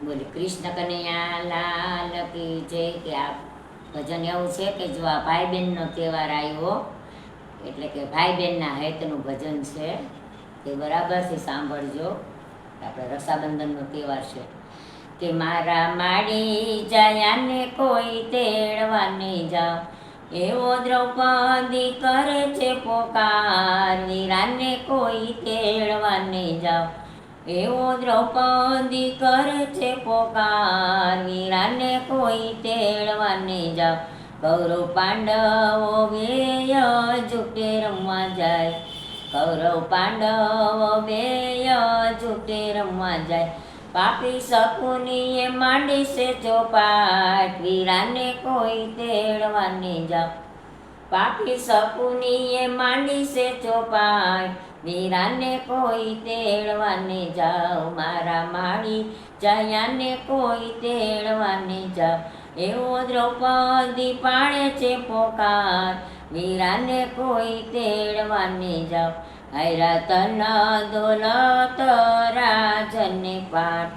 બોલે કૃષ્ણ કનૈયા લાલ કી જય. કે આ ભજન એવું છે કે જો આ ભાઈ બહેનનો તહેવાર આવ્યો એટલે કે ભાઈ બહેનના હેતનું ભજન છે તે બરાબરથી સાંભળજો. આપણે રક્ષાબંધનનો તહેવાર છે કે મારા માડી જાયાને કોઈ તેડવાને જાઓ, એવો દ્રૌપદી કરે છે પોકાર, વીરાને કોઈ તેડવાને જાઓ, એવો દ્રૌપદી કરે છે પોકાર, વીરાને કોઈ તેડવાને જાઓ. કૌરવ પાંડવો બેય જૂટે રમવા જાય, કૌરવ પાંડવો બેય જૂટે રમવા જાય. પાપી શકુનીએ માંડી છે ચોપાટ, વીરાને કોઈ તેડવાને જાઓ, પાપી શકુનીએ માંડી છે ચોપાટ, વીરાને કોઈ તેડવાને જાઓ. મારા માળી જાયાને કોઈ તેડવાને જાઓ, એવો દ્રૌપદી પાડે છે પોકાર, વીરાને કોઈ તેડવાને જાઓ. હાયરા તન દોલત રાજને પાટ,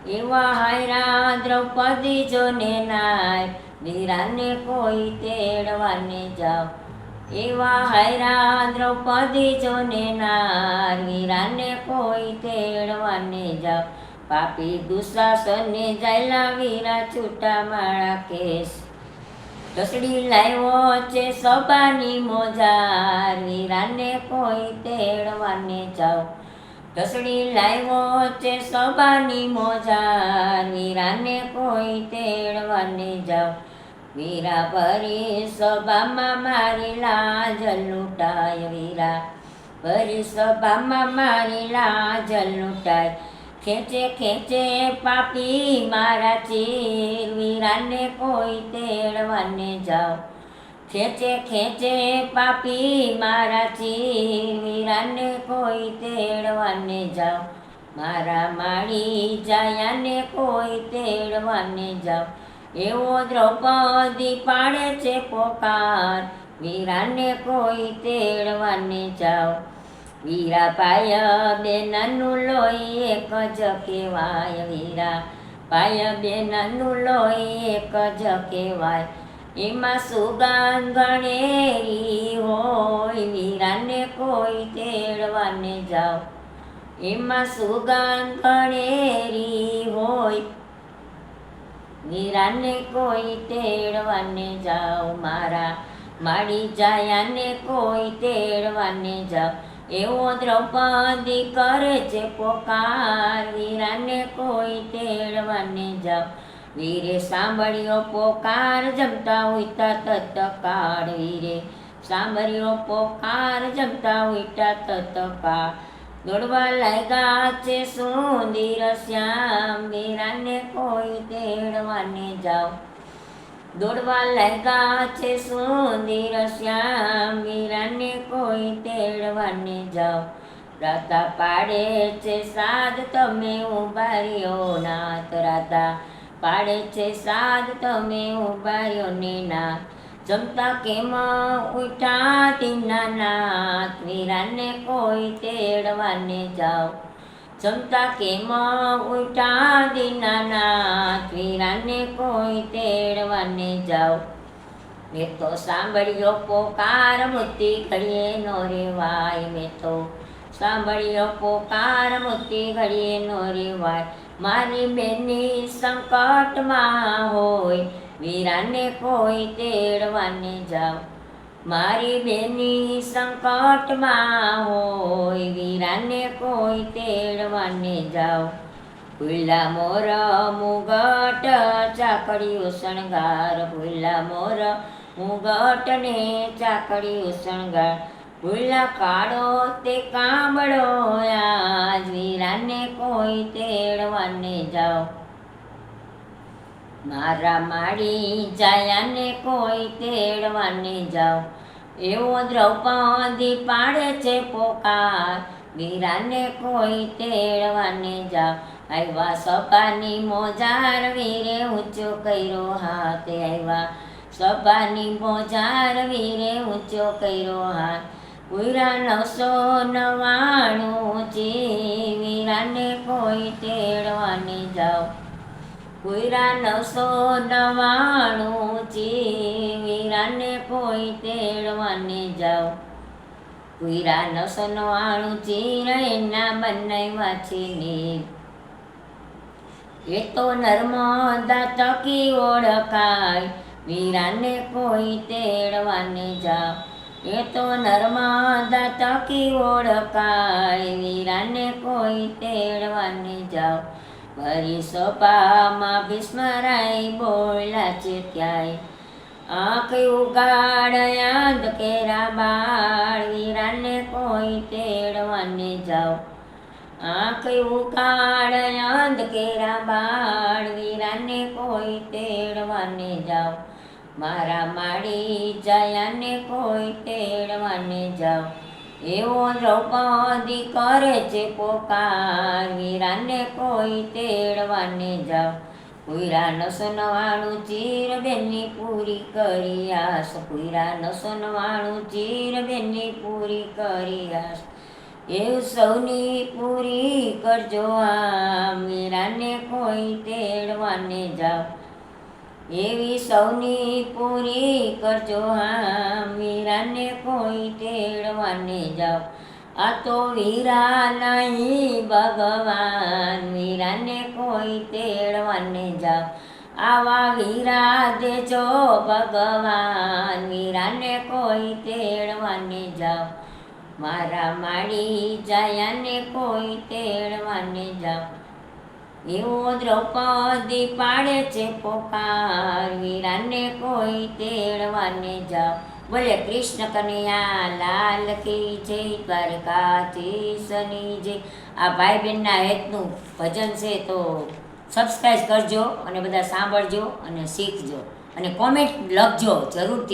એવા હાયરા દ્રૌપદી જોને નાય, વીરાને કોઈ તેડવાને જાઓ, એવા હાયરા દ્રૌપદી જોને નાર, વીરાને કોઈ તેડવાને જાઓ. પાપી દુશાસને જાયલા વીરા છૂટા માળા કેસ, ઢસડી લાવ્યો છે સભાની મોજાર, વીરાને કોઈ તેડવાને જાઓ, ઢસડી લાવ્યો છે સભાની મોજાર, વીરાને કોઈ તેડવાને જાઓ. વીરા ભરી સભામાં મારી લાજ લૂંટાય, વીરા ભરી સભામાં મારી લાજ લૂંટાય. ખેંચે ખેંચે પાપી મારા ચીર, વીરાને કોઈ તેડવાને જાઓ, ખેંચે ખેંચે પાપી મારા ચીર, વીરાને કોઈ તેડવાને જાઓ. મારા માળી જાયાને કોઈ તેડવાને જાઓ, એવો દ્રૌપદી પાડે છે પોકાર, વીરાને કોઈ તેડવાને જાઓ. વીરા પાય બેનનું લોહી એક જ કહેવાય, વીરા પાય બેનનું લોહી એક જ કહેવાય. એમાં સુગંધ ગણેરી હોય, વીરાને કોઈ તેડવાને જાઓ, એમાં સુગંધ ગણેરી હોય, વીરાને કોઈ તેડવાને જાઓ. મારા માડી જાયાને કોઈ તેડવાને જાઓ, એવો દ્રૌપદી કરે છે પોકાર, વીરાને કોઈ તેડવાને જાઓ. વીરે સાંભળ્યો પોકાર જમતા ઉઠતા તત્કાળ, વીરે સાંભળ્યો પોકાર જમતા ઉઠતા તત્કાળ. દોડવા લાગ્યા છે સુંદર શ્યામ, વીરાને કોઈ તેડવાને જાઓ, દોડવા લાગ્યા છે સુંદર શ્યામ, વીરાને કોઈ તેડવાને જાઓ. રાતા પાડે છે સાદ તમે ઉભા રહ્યો નાથ, રાતા પાડે છે સાદ તમે ઉભા રહ્યો ને નાથ. જમતા કેમ ઉઠા દીનાનાથ, વીરાને કોઈ તેડવાને જાઓ, જમતા કેમ ઉઠા દીનાનાથ, વીરાને કોઈ તેડવાને જાઓ. મેં તો સાંભળ્યો પોકાર મુક્તિ ઘડીએ નો રેવાય, મેં તો સાંભળ્યો પોકાર મુક્તિ ઘડીએ નો રેવાય. મારી બેની સંકટમાં હોય, વીરાને કોઈ તેડવાને જાઓ, મારી બેની સંકટમાં હોય, વીરાને કોઈ તેડવાને જાઓ. ભૂલા મોર મુગટ ચાકડ્યું શણગાર, ભૂલા મોર મુગટ ને ચાકડ્યું શણગાર. ભૂલા કાળો તે કામળો આજ, વીરાને કોઈ તેડવાને જાઓ. મારા માળી જાયાને કોઈ તેડવાને જાઓ, એવો દ્રૌપદી પાડે છે પોકાર, વીરાને કોઈ તેડવાને જાઓ. આવ્યા સભાની મોજાર, વીરે ઊંચો કર્યો હાથ, આવ્યા સભાની મોજાર, વીરે ઊંચો કર્યો હાથ. પૂરા 999 વીરાને કોઈ તેડવાને જાઓ. પૂરા 999 વીરાને કોઈ તેડવાને જાઓ. પૂરા 999 એના બનાવ્યા છે નીર. એ તો નર્મદા તકી ઓળખાય વીરાને કોઈ તેડવાને જાઓ. એ તો નર્મદા તકી ઓળખાય વીરાને કોઈ તેડવાને જાઓ. ભરી સભામાં ભીષ્મરાય બોલ્યા છે ત્યાંય આંખ ઉગાડ્યા અંધકેરા બાળ વીરાને કોઈ તેડવાને જાઓ. આંખ ઉગાડ્યા અંધકેરા બાળ વીરાને કોઈ તેડવાને જાઓ. મારા માડી જયાને કોઈ તેડવાને જાઓ. એવો દ્રૌપદી કરે છે પોકાર વીરાને કોઈ તેડવાને જાઓ. પૂરા 999 ચીરબેનની પૂરી કરી આસ. પૂરા 999 ચીરબેનની પૂરી કરી આસ. એવું સૌની પૂરી કરજો આમ વીરાને કોઈ તેડવાને જાઓ. એવી સૌની પૂરી કરજો આમ વીરાને કોઈ તેડવાને જાઓ. આ તો વીરા નહીં ભગવાન વીરાને કોઈ તેડવાને જાઓ. આવા વીરા દેજો ભગવાન વીરાને કોઈ તેડવાને જાઓ. મારા માડી જયાને કોઈ તેડવાને જાઓ. એવો દ્રૌપદી પાડે છે પોકાર વીરાને કોઈ તેડવાને જાઓ. બોલે કૃષ્ણ કનૈયા લાલ કી જય, દ્વારકાધીશની જય. આ ભાઈ બહેનના હેતનું ભજન છે તો સબસ્ક્રાઈબ કરજો અને બધા સાંભળજો અને શીખજો અને કોમેન્ટ લખજો જરૂરથી.